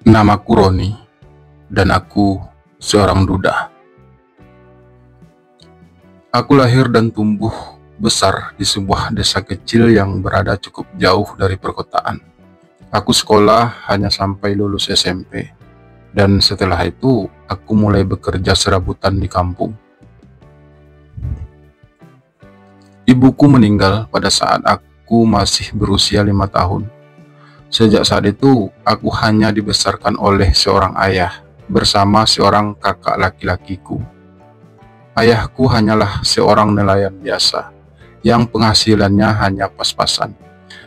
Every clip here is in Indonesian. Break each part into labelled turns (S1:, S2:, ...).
S1: Namaku Roni, dan aku seorang duda. Aku lahir dan tumbuh besar di sebuah desa kecil yang berada cukup jauh dari perkotaan. Aku sekolah hanya sampai lulus SMP, dan setelah itu aku mulai bekerja serabutan di kampung. Ibuku meninggal pada saat aku masih berusia 5 tahun. Sejak saat itu, aku hanya dibesarkan oleh seorang ayah bersama seorang kakak laki-lakiku. Ayahku hanyalah seorang nelayan biasa yang penghasilannya hanya pas-pasan,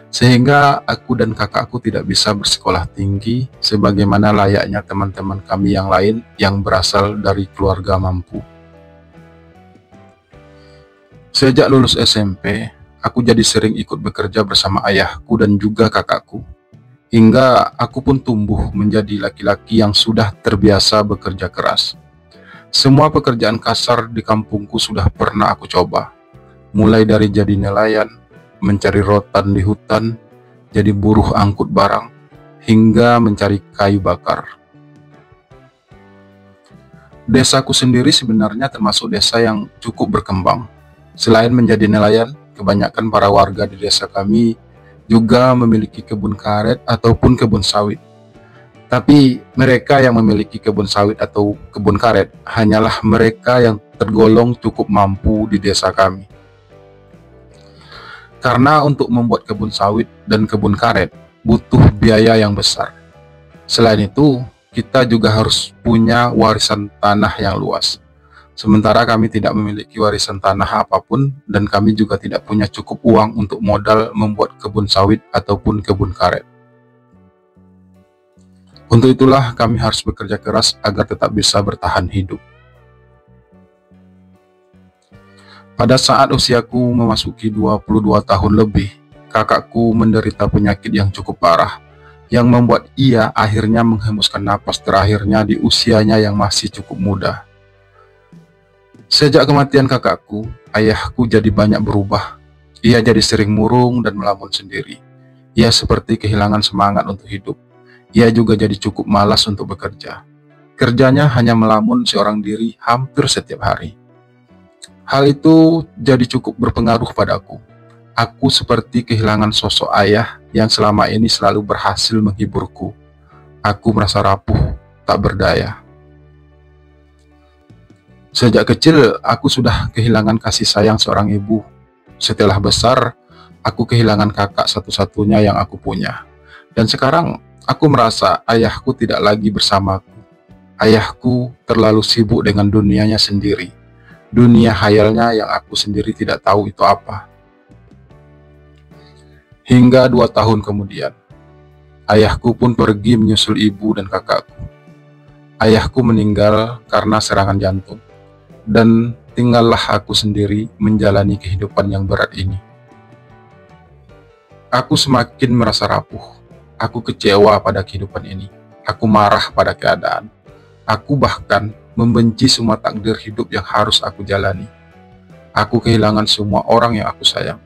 S1: sehingga aku dan kakakku tidak bisa bersekolah tinggi sebagaimana layaknya teman-teman kami yang lain yang berasal dari keluarga mampu. Sejak lulus SMP, aku jadi sering ikut bekerja bersama ayahku dan juga kakakku. Hingga aku pun tumbuh menjadi laki-laki yang sudah terbiasa bekerja keras. Semua pekerjaan kasar di kampungku sudah pernah aku coba. Mulai dari jadi nelayan, mencari rotan di hutan, jadi buruh angkut barang, hingga mencari kayu bakar. Desaku sendiri sebenarnya termasuk desa yang cukup berkembang. Selain menjadi nelayan, kebanyakan para warga di desa kami juga memiliki kebun karet ataupun kebun sawit. Tapi mereka yang memiliki kebun sawit atau kebun karet hanyalah mereka yang tergolong cukup mampu di desa kami. Karena untuk membuat kebun sawit dan kebun karet butuh biaya yang besar. Selain itu, kita juga harus punya warisan tanah yang luas. Sementara kami tidak memiliki warisan tanah apapun dan kami juga tidak punya cukup uang untuk modal membuat kebun sawit ataupun kebun karet. Untuk itulah kami harus bekerja keras agar tetap bisa bertahan hidup. Pada saat usiaku memasuki 22 tahun lebih, kakakku menderita penyakit yang cukup parah yang membuat ia akhirnya menghembuskan napas terakhirnya di usianya yang masih cukup muda. Sejak kematian kakakku, ayahku jadi banyak berubah. Ia jadi sering murung dan melamun sendiri. Ia seperti kehilangan semangat untuk hidup. Ia juga jadi cukup malas untuk bekerja. Kerjanya hanya melamun seorang diri hampir setiap hari. Hal itu jadi cukup berpengaruh padaku. Aku seperti kehilangan sosok ayah yang selama ini selalu berhasil menghiburku. Aku merasa rapuh, tak berdaya. Sejak kecil, aku sudah kehilangan kasih sayang seorang ibu. Setelah besar, aku kehilangan kakak satu-satunya yang aku punya. Dan sekarang, aku merasa ayahku tidak lagi bersamaku. Ayahku terlalu sibuk dengan dunianya sendiri. Dunia khayalnya yang aku sendiri tidak tahu itu apa. Hingga 2 tahun kemudian, ayahku pun pergi menyusul ibu dan kakakku. Ayahku meninggal karena serangan jantung. Dan tinggallah aku sendiri menjalani kehidupan yang berat ini. Aku semakin merasa rapuh. Aku kecewa pada kehidupan ini. Aku marah pada keadaan. Aku bahkan membenci semua takdir hidup yang harus aku jalani. Aku kehilangan semua orang yang aku sayang.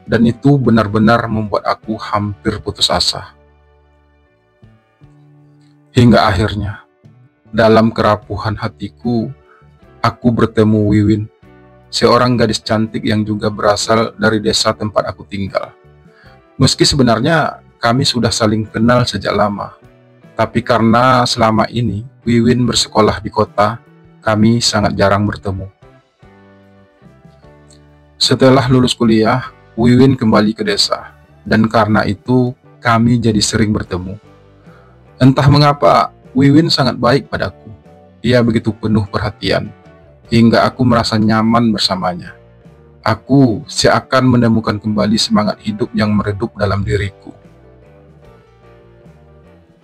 S1: Dan itu benar-benar membuat aku hampir putus asa. Hingga akhirnya, dalam kerapuhan hatiku, aku bertemu Wiwin, seorang gadis cantik yang juga berasal dari desa tempat aku tinggal. Meski sebenarnya kami sudah saling kenal sejak lama, tapi karena selama ini Wiwin bersekolah di kota, kami sangat jarang bertemu. Setelah lulus kuliah, Wiwin kembali ke desa, dan karena itu kami jadi sering bertemu. Entah mengapa, Wiwin sangat baik padaku. Ia begitu penuh perhatian, hingga aku merasa nyaman bersamanya. Aku seakan menemukan kembali semangat hidup yang meredup dalam diriku.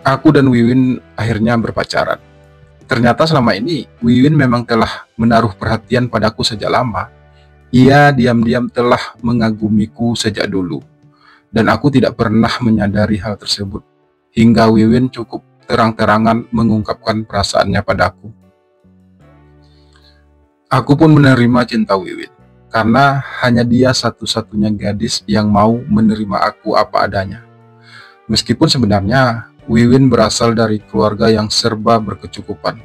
S1: Aku dan Wiwin akhirnya berpacaran. Ternyata selama ini Wiwin memang telah menaruh perhatian padaku sejak lama. Ia diam-diam telah mengagumiku sejak dulu. Dan aku tidak pernah menyadari hal tersebut. Hingga Wiwin cukup terang-terangan mengungkapkan perasaannya padaku. Aku pun menerima cinta Wiwin, karena hanya dia satu-satunya gadis yang mau menerima aku apa adanya. Meskipun sebenarnya Wiwin berasal dari keluarga yang serba berkecukupan,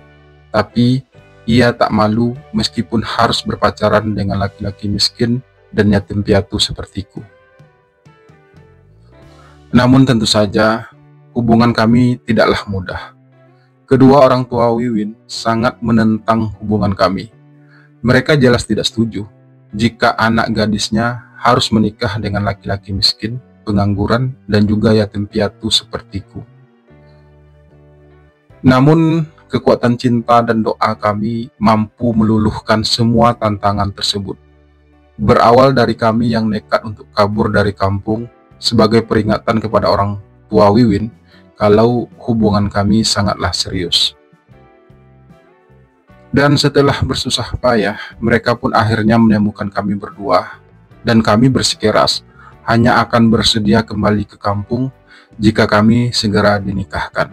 S1: tapi ia tak malu meskipun harus berpacaran dengan laki-laki miskin dan yatim piatu sepertiku. Namun tentu saja, hubungan kami tidaklah mudah. Kedua orang tua Wiwin sangat menentang hubungan kami. Mereka jelas tidak setuju jika anak gadisnya harus menikah dengan laki-laki miskin, pengangguran, dan juga yatim piatu sepertiku. Namun, kekuatan cinta dan doa kami mampu meluluhkan semua tantangan tersebut. Berawal dari kami yang nekat untuk kabur dari kampung sebagai peringatan kepada orang tua Wiwin kalau hubungan kami sangatlah serius. Dan setelah bersusah payah, mereka pun akhirnya menemukan kami berdua, dan kami bersikeras hanya akan bersedia kembali ke kampung jika kami segera dinikahkan.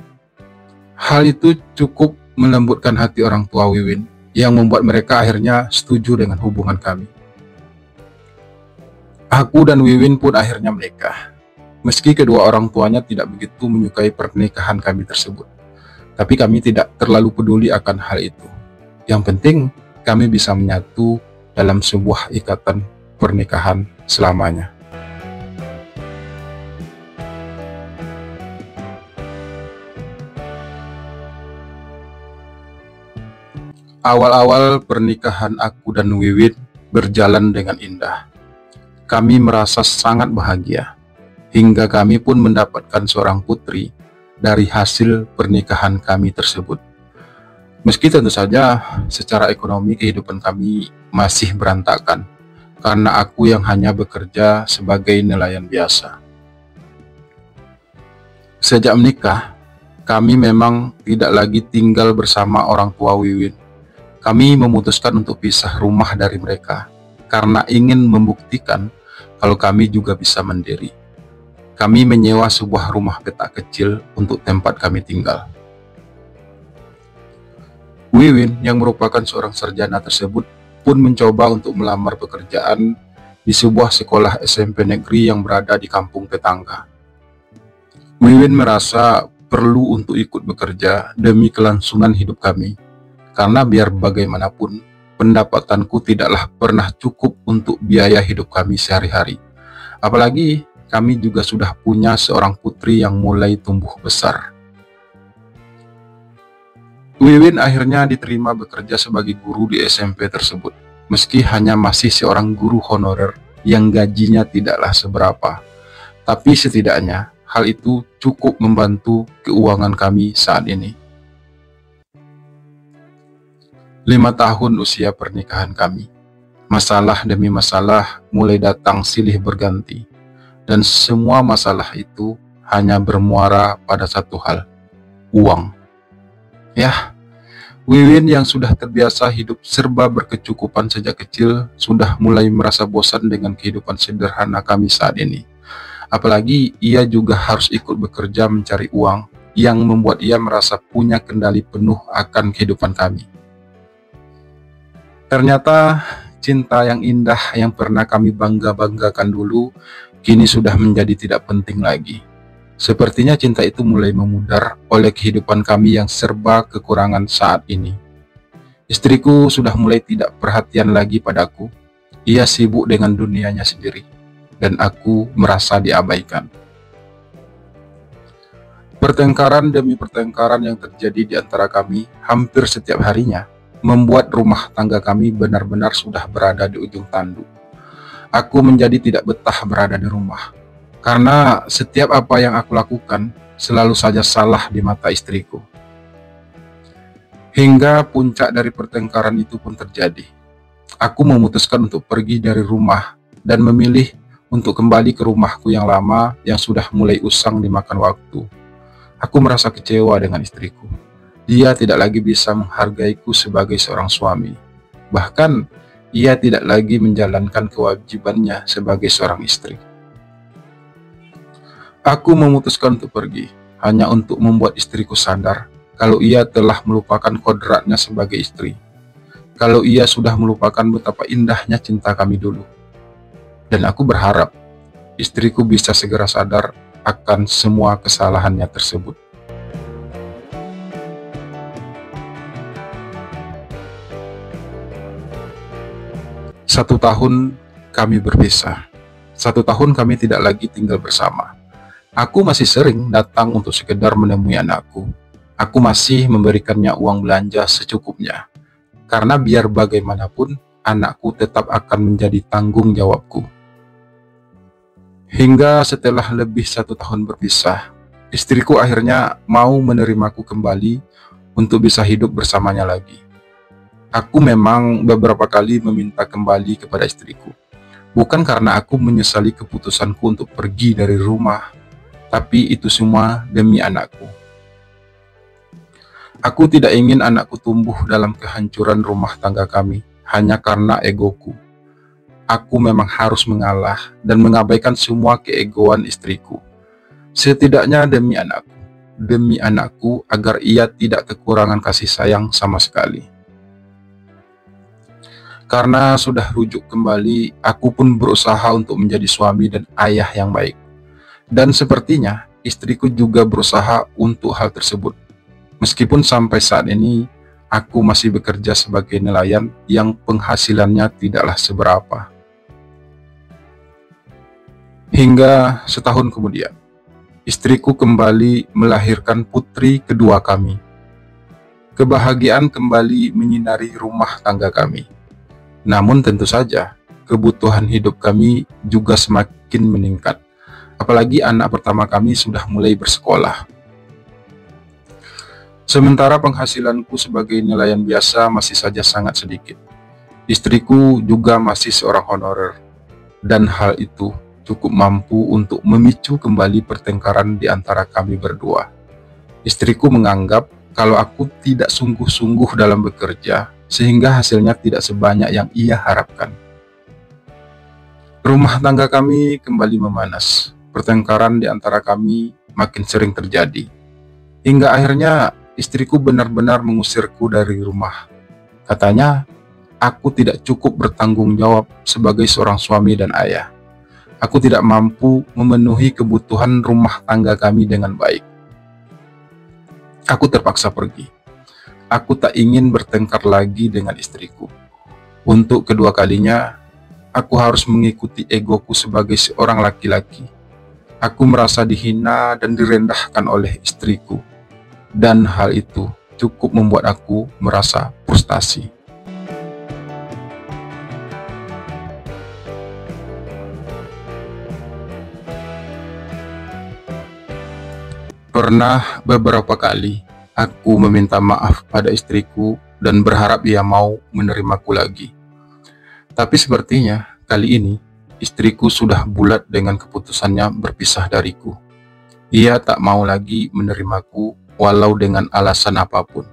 S1: Hal itu cukup melembutkan hati orang tua Wiwin, yang membuat mereka akhirnya setuju dengan hubungan kami. Aku dan Wiwin pun akhirnya menikah. Meski kedua orang tuanya tidak begitu menyukai pernikahan kami tersebut, tapi kami tidak terlalu peduli akan hal itu. Yang penting, kami bisa menyatu dalam sebuah ikatan pernikahan selamanya. Awal-awal pernikahan aku dan Wiwin berjalan dengan indah. Kami merasa sangat bahagia, hingga kami pun mendapatkan seorang putri dari hasil pernikahan kami tersebut. Meski tentu saja secara ekonomi kehidupan kami masih berantakan, karena aku yang hanya bekerja sebagai nelayan biasa. Sejak menikah, kami memang tidak lagi tinggal bersama orang tua Wiwin. Kami memutuskan untuk pisah rumah dari mereka, karena ingin membuktikan kalau kami juga bisa mandiri. Kami menyewa sebuah rumah petak kecil untuk tempat kami tinggal. Wiwin yang merupakan seorang sarjana tersebut pun mencoba untuk melamar pekerjaan di sebuah sekolah SMP negeri yang berada di kampung tetangga. Wiwin merasa perlu untuk ikut bekerja demi kelangsungan hidup kami, karena biar bagaimanapun pendapatanku tidaklah pernah cukup untuk biaya hidup kami sehari-hari. Apalagi kami juga sudah punya seorang putri yang mulai tumbuh besar. Wiwin akhirnya diterima bekerja sebagai guru di SMP tersebut, meski hanya masih seorang guru honorer yang gajinya tidaklah seberapa. Tapi setidaknya hal itu cukup membantu keuangan kami saat ini. 5 tahun usia pernikahan kami, masalah demi masalah mulai datang silih berganti. Dan semua masalah itu hanya bermuara pada satu hal, uang. Ya, Wiwin yang sudah terbiasa hidup serba berkecukupan sejak kecil sudah mulai merasa bosan dengan kehidupan sederhana kami saat ini. Apalagi ia juga harus ikut bekerja mencari uang yang membuat ia merasa punya kendali penuh akan kehidupan kami. Ternyata cinta yang indah yang pernah kami bangga-banggakan dulu kini sudah menjadi tidak penting lagi. Sepertinya cinta itu mulai memudar oleh kehidupan kami yang serba kekurangan saat ini. Istriku sudah mulai tidak perhatian lagi padaku. Ia sibuk dengan dunianya sendiri, dan aku merasa diabaikan. Pertengkaran demi pertengkaran yang terjadi di antara kami hampir setiap harinya membuat rumah tangga kami benar-benar sudah berada di ujung tanduk. Aku menjadi tidak betah berada di rumah, karena setiap apa yang aku lakukan selalu saja salah di mata istriku. Hingga puncak dari pertengkaran itu pun terjadi. Aku memutuskan untuk pergi dari rumah dan memilih untuk kembali ke rumahku yang lama yang sudah mulai usang dimakan waktu. Aku merasa kecewa dengan istriku. Dia tidak lagi bisa menghargaiku sebagai seorang suami. Bahkan, ia tidak lagi menjalankan kewajibannya sebagai seorang istri. Aku memutuskan untuk pergi, hanya untuk membuat istriku sadar kalau ia telah melupakan kodratnya sebagai istri. Kalau ia sudah melupakan betapa indahnya cinta kami dulu. Dan aku berharap istriku bisa segera sadar akan semua kesalahannya tersebut. 1 tahun kami berpisah. 1 tahun kami tidak lagi tinggal bersama. Aku masih sering datang untuk sekedar menemui anakku. Aku masih memberikannya uang belanja secukupnya. Karena biar bagaimanapun, anakku tetap akan menjadi tanggung jawabku. Hingga setelah lebih 1 tahun berpisah, istriku akhirnya mau menerimaku kembali untuk bisa hidup bersamanya lagi. Aku memang beberapa kali meminta kembali kepada istriku. Bukan karena aku menyesali keputusanku untuk pergi dari rumah, tapi itu semua demi anakku. Aku tidak ingin anakku tumbuh dalam kehancuran rumah tangga kami, hanya karena egoku. Aku memang harus mengalah dan mengabaikan semua keegoan istriku. Setidaknya demi anakku agar ia tidak kekurangan kasih sayang sama sekali. Karena sudah rujuk kembali, aku pun berusaha untuk menjadi suami dan ayah yang baik. Dan sepertinya istriku juga berusaha untuk hal tersebut. Meskipun sampai saat ini, aku masih bekerja sebagai nelayan yang penghasilannya tidaklah seberapa. Hingga setahun kemudian, istriku kembali melahirkan putri kedua kami. Kebahagiaan kembali menyinari rumah tangga kami. Namun tentu saja, kebutuhan hidup kami juga semakin meningkat. Apalagi anak pertama kami sudah mulai bersekolah. Sementara penghasilanku sebagai nelayan biasa masih saja sangat sedikit. Istriku juga masih seorang honorer. Dan hal itu cukup mampu untuk memicu kembali pertengkaran di antara kami berdua. Istriku menganggap kalau aku tidak sungguh-sungguh dalam bekerja, sehingga hasilnya tidak sebanyak yang ia harapkan. Rumah tangga kami kembali memanas. Pertengkaran di antara kami makin sering terjadi. Hingga akhirnya istriku benar-benar mengusirku dari rumah. Katanya, aku tidak cukup bertanggung jawab sebagai seorang suami dan ayah. Aku tidak mampu memenuhi kebutuhan rumah tangga kami dengan baik. Aku terpaksa pergi. Aku tak ingin bertengkar lagi dengan istriku. Untuk kedua kalinya, aku harus mengikuti egoku sebagai seorang laki-laki. Aku merasa dihina dan direndahkan oleh istriku. Dan hal itu cukup membuat aku merasa frustasi. Pernah beberapa kali aku meminta maaf pada istriku dan berharap ia mau menerimaku lagi. Tapi sepertinya kali ini istriku sudah bulat dengan keputusannya berpisah dariku. Ia tak mau lagi menerimaku walau dengan alasan apapun.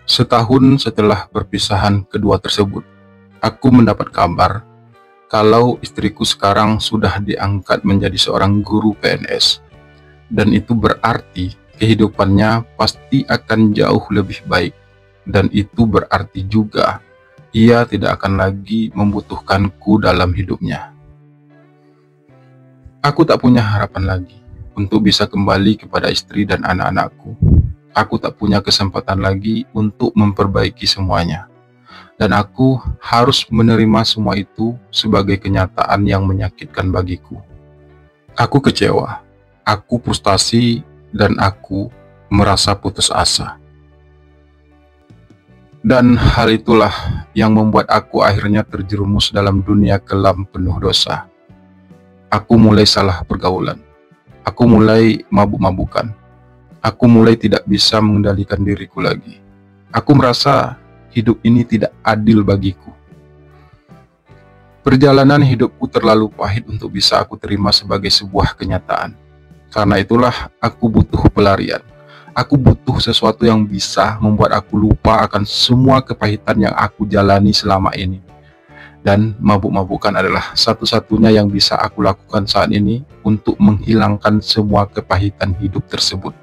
S1: Setahun setelah perpisahan kedua tersebut, aku mendapat kabar kalau istriku sekarang sudah diangkat menjadi seorang guru PNS. Dan itu berarti kehidupannya pasti akan jauh lebih baik. Dan itu berarti juga ia tidak akan lagi membutuhkanku dalam hidupnya. Aku tak punya harapan lagi untuk bisa kembali kepada istri dan anak-anakku. Aku tak punya kesempatan lagi untuk memperbaiki semuanya. Dan aku harus menerima semua itu sebagai kenyataan yang menyakitkan bagiku. Aku kecewa. Aku frustasi dan aku merasa putus asa. Dan hal itulah yang membuat aku akhirnya terjerumus dalam dunia kelam penuh dosa. Aku mulai salah pergaulan. Aku mulai mabuk-mabukan. Aku mulai tidak bisa mengendalikan diriku lagi. Aku merasa hidup ini tidak adil bagiku. Perjalanan hidupku terlalu pahit untuk bisa aku terima sebagai sebuah kenyataan. Karena itulah aku butuh pelarian. Aku butuh sesuatu yang bisa membuat aku lupa akan semua kepahitan yang aku jalani selama ini. Dan mabuk-mabukan adalah satu-satunya yang bisa aku lakukan saat ini untuk menghilangkan semua kepahitan hidup tersebut.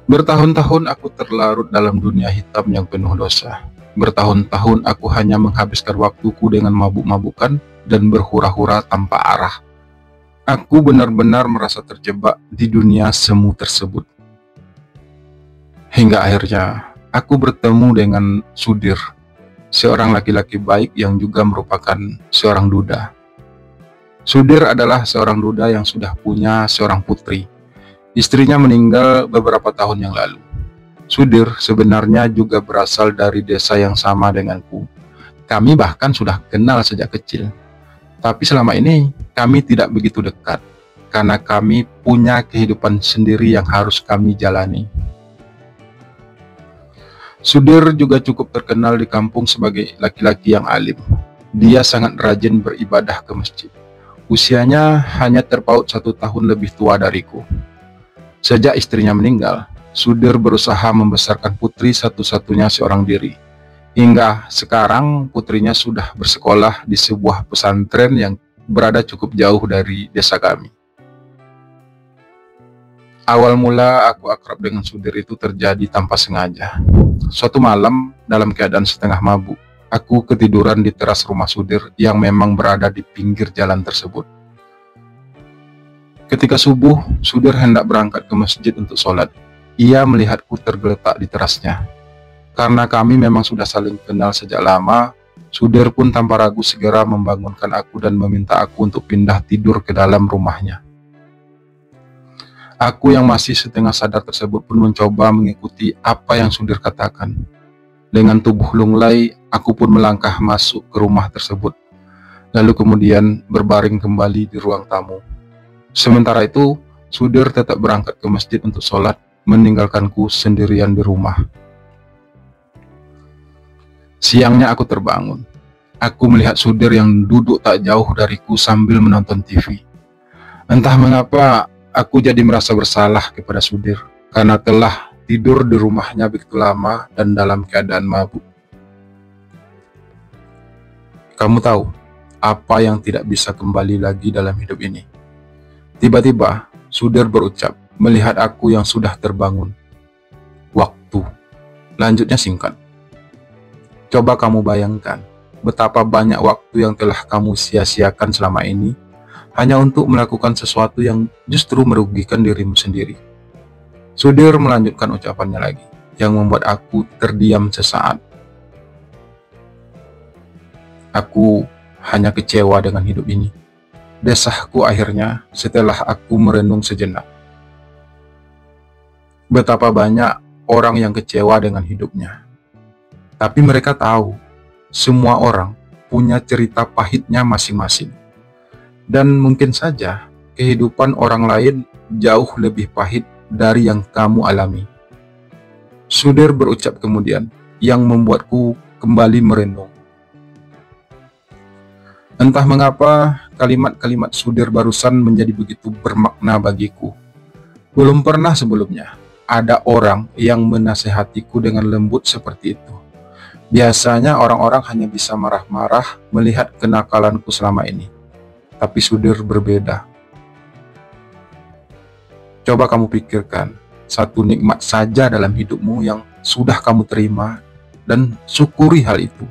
S1: Bertahun-tahun aku terlarut dalam dunia hitam yang penuh dosa. Bertahun-tahun aku hanya menghabiskan waktuku dengan mabuk-mabukan dan berhura-hura tanpa arah. Aku benar-benar merasa terjebak di dunia semu tersebut. Hingga akhirnya aku bertemu dengan Sudir, seorang laki-laki baik yang juga merupakan seorang duda. Sudir adalah seorang duda yang sudah punya seorang putri. Istrinya meninggal beberapa tahun yang lalu. Sudir sebenarnya juga berasal dari desa yang sama denganku. Kami bahkan sudah kenal sejak kecil. Tapi selama ini kami tidak begitu dekat, karena kami punya kehidupan sendiri yang harus kami jalani. Sudir juga cukup terkenal di kampung sebagai laki-laki yang alim. Dia sangat rajin beribadah ke masjid. Usianya hanya terpaut 1 tahun lebih tua dariku. Sejak istrinya meninggal, Sudir berusaha membesarkan putri satu-satunya seorang diri. Hingga sekarang putrinya sudah bersekolah di sebuah pesantren yang berada cukup jauh dari desa kami. Awal mula aku akrab dengan Sudir itu terjadi tanpa sengaja. Suatu malam, dalam keadaan setengah mabuk, aku ketiduran di teras rumah Sudir yang memang berada di pinggir jalan tersebut. Ketika subuh, Sudir hendak berangkat ke masjid untuk sholat. Ia melihatku tergeletak di terasnya. Karena kami memang sudah saling kenal sejak lama, Sudir pun tanpa ragu segera membangunkan aku dan meminta aku untuk pindah tidur ke dalam rumahnya. Aku yang masih setengah sadar tersebut pun mencoba mengikuti apa yang Sudir katakan. Dengan tubuh lunglai, aku pun melangkah masuk ke rumah tersebut. Lalu kemudian berbaring kembali di ruang tamu. Sementara itu, Sudir tetap berangkat ke masjid untuk sholat, meninggalkanku sendirian di rumah. Siangnya aku terbangun. Aku melihat Sudir yang duduk tak jauh dariku sambil menonton TV. Entah mengapa, aku jadi merasa bersalah kepada Sudir, karena telah tidur di rumahnya begitu lama dan dalam keadaan mabuk. Kamu tahu, apa yang tidak bisa kembali lagi dalam hidup ini? Tiba-tiba, Sudir berucap, melihat aku yang sudah terbangun. Waktu. Lanjutnya singkat. Coba kamu bayangkan, betapa banyak waktu yang telah kamu sia-siakan selama ini, hanya untuk melakukan sesuatu yang justru merugikan dirimu sendiri. Sudir melanjutkan ucapannya lagi, yang membuat aku terdiam sesaat. Aku hanya kecewa dengan hidup ini. Desahku akhirnya setelah aku merenung sejenak. Betapa banyak orang yang kecewa dengan hidupnya. Tapi mereka tahu, semua orang punya cerita pahitnya masing-masing. Dan mungkin saja kehidupan orang lain jauh lebih pahit dari yang kamu alami. Sudir berucap kemudian, yang membuatku kembali merenung. Entah mengapa kalimat-kalimat Sudir barusan menjadi begitu bermakna bagiku. Belum pernah sebelumnya ada orang yang menasehatiku dengan lembut seperti itu. Biasanya orang-orang hanya bisa marah-marah melihat kenakalanku selama ini. Tapi Sudir berbeda. Coba kamu pikirkan, satu nikmat saja dalam hidupmu yang sudah kamu terima dan syukuri hal itu.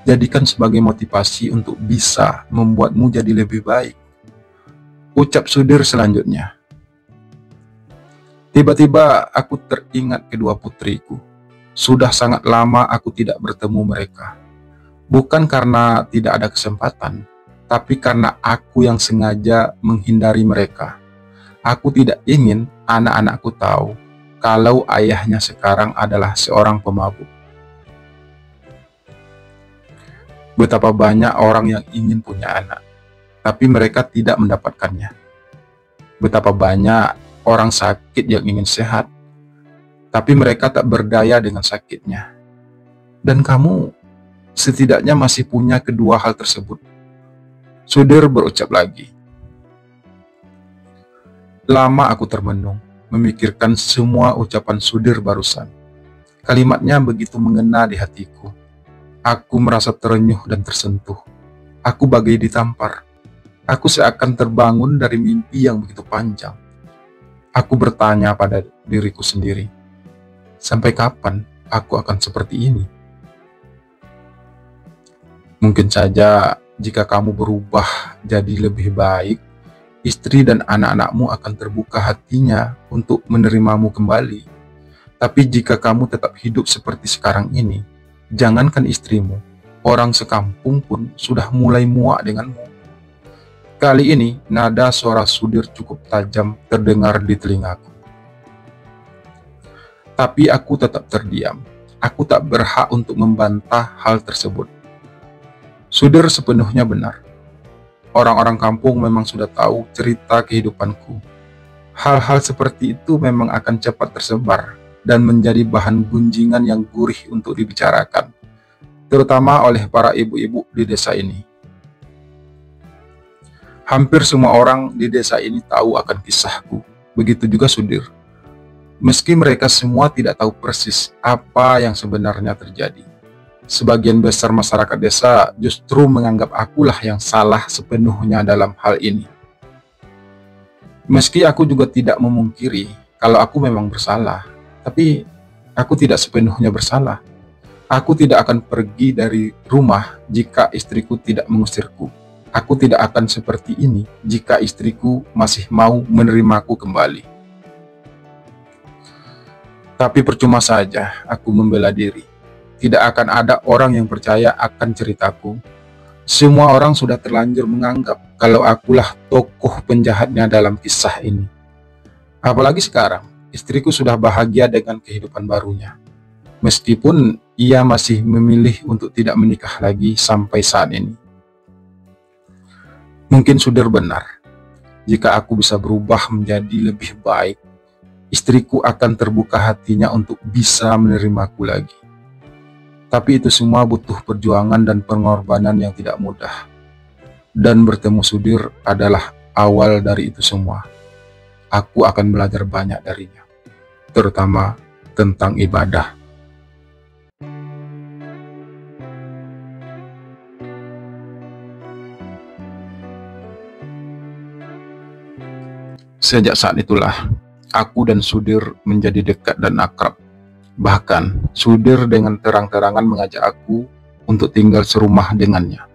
S1: Jadikan sebagai motivasi untuk bisa membuatmu jadi lebih baik. Ucap Sudir selanjutnya. Tiba-tiba aku teringat kedua putriku. Sudah sangat lama aku tidak bertemu mereka. Bukan karena tidak ada kesempatan, tapi karena aku yang sengaja menghindari mereka. Aku tidak ingin anak-anakku tahu kalau ayahnya sekarang adalah seorang pemabuk. Betapa banyak orang yang ingin punya anak, tapi mereka tidak mendapatkannya. Betapa banyak orang sakit yang ingin sehat, tapi mereka tak berdaya dengan sakitnya. Dan kamu setidaknya masih punya kedua hal tersebut. Sudir berucap lagi. Lama aku termenung, memikirkan semua ucapan Sudir barusan. Kalimatnya begitu mengena di hatiku. Aku merasa terenyuh dan tersentuh. Aku bagai ditampar. Aku seakan terbangun dari mimpi yang begitu panjang. Aku bertanya pada diriku sendiri, sampai kapan aku akan seperti ini? Mungkin saja jika kamu berubah jadi lebih baik, istri dan anak-anakmu akan terbuka hatinya untuk menerimamu kembali. Tapi jika kamu tetap hidup seperti sekarang ini, jangankan istrimu, orang sekampung pun sudah mulai muak denganmu. Kali ini nada suara Sudir cukup tajam terdengar di telingaku. Tapi aku tetap terdiam. Aku tak berhak untuk membantah hal tersebut. Sudir sepenuhnya benar. Orang-orang kampung memang sudah tahu cerita kehidupanku. Hal-hal seperti itu memang akan cepat tersebar dan menjadi bahan gunjingan yang gurih untuk dibicarakan, terutama oleh para ibu-ibu di desa ini. Hampir semua orang di desa ini tahu akan kisahku, begitu juga Sudir. Meski mereka semua tidak tahu persis apa yang sebenarnya terjadi. Sebagian besar masyarakat desa justru menganggap akulah yang salah sepenuhnya dalam hal ini. Meski aku juga tidak memungkiri kalau aku memang bersalah, tapi aku tidak sepenuhnya bersalah. Aku tidak akan pergi dari rumah jika istriku tidak mengusirku. Aku tidak akan seperti ini jika istriku masih mau menerimaku kembali. Tapi percuma saja aku membela diri. Tidak akan ada orang yang percaya akan ceritaku. Semua orang sudah terlanjur menganggap kalau akulah tokoh penjahatnya dalam kisah ini. Apalagi sekarang, istriku sudah bahagia dengan kehidupan barunya. Meskipun ia masih memilih untuk tidak menikah lagi sampai saat ini. Mungkin Sudir benar. Jika aku bisa berubah menjadi lebih baik, istriku akan terbuka hatinya untuk bisa menerimaku lagi. Tapi itu semua butuh perjuangan dan pengorbanan yang tidak mudah. Dan bertemu Sudir adalah awal dari itu semua. Aku akan belajar banyak darinya, terutama tentang ibadah. Sejak saat itulah, aku dan Sudir menjadi dekat dan akrab. Bahkan, Sudir dengan terang-terangan mengajak aku untuk tinggal serumah dengannya,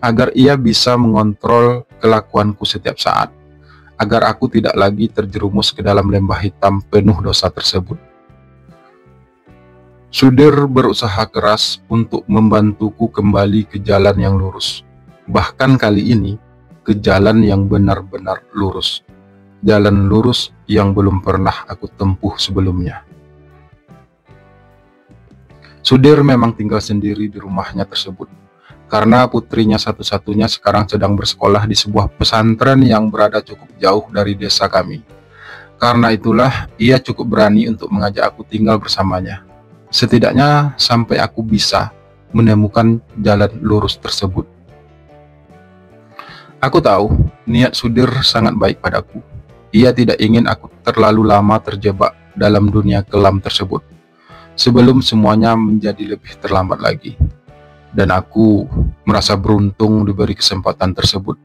S1: agar ia bisa mengontrol kelakuanku setiap saat, agar aku tidak lagi terjerumus ke dalam lembah hitam penuh dosa tersebut. Sudir berusaha keras untuk membantuku kembali ke jalan yang lurus, bahkan kali ini ke jalan yang benar-benar lurus. Jalan lurus yang belum pernah aku tempuh sebelumnya. Sudir memang tinggal sendiri di rumahnya tersebut, karena putrinya satu-satunya sekarang sedang bersekolah di sebuah pesantren yang berada cukup jauh dari desa kami. Karena itulah, ia cukup berani untuk mengajak aku tinggal bersamanya. Setidaknya sampai aku bisa menemukan jalan lurus tersebut. Aku tahu, niat Sudir sangat baik padaku. Ia tidak ingin aku terlalu lama terjebak dalam dunia kelam tersebut, sebelum semuanya menjadi lebih terlambat lagi. Dan aku merasa beruntung diberi kesempatan tersebut.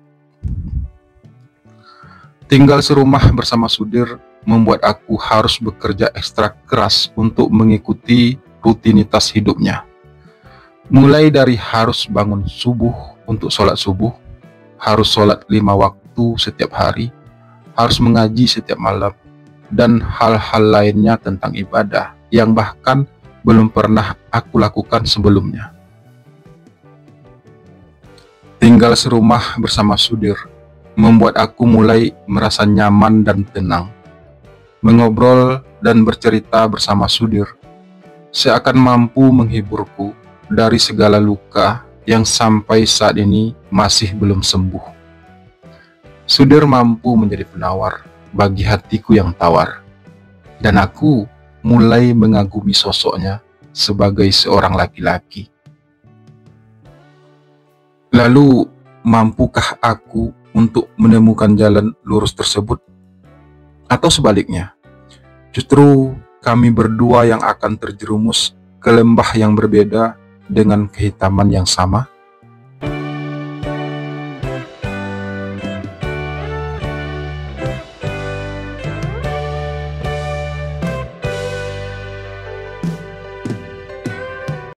S1: Tinggal serumah bersama Sudir membuat aku harus bekerja ekstra keras untuk mengikuti rutinitas hidupnya. Mulai dari harus bangun subuh untuk sholat subuh, harus sholat 5 waktu setiap hari, harus mengaji setiap malam, dan hal-hal lainnya tentang ibadah yang bahkan belum pernah aku lakukan sebelumnya. Tinggal serumah bersama Sudir membuat aku mulai merasa nyaman dan tenang. Mengobrol dan bercerita bersama Sudir seakan mampu menghiburku dari segala luka yang sampai saat ini masih belum sembuh. Sudir mampu menjadi penawar bagi hatiku yang tawar, dan aku mulai mengagumi sosoknya sebagai seorang laki-laki. Lalu, mampukah aku untuk menemukan jalan lurus tersebut? Atau sebaliknya, justru kami berdua yang akan terjerumus ke lembah yang berbeda dengan kehitaman yang sama?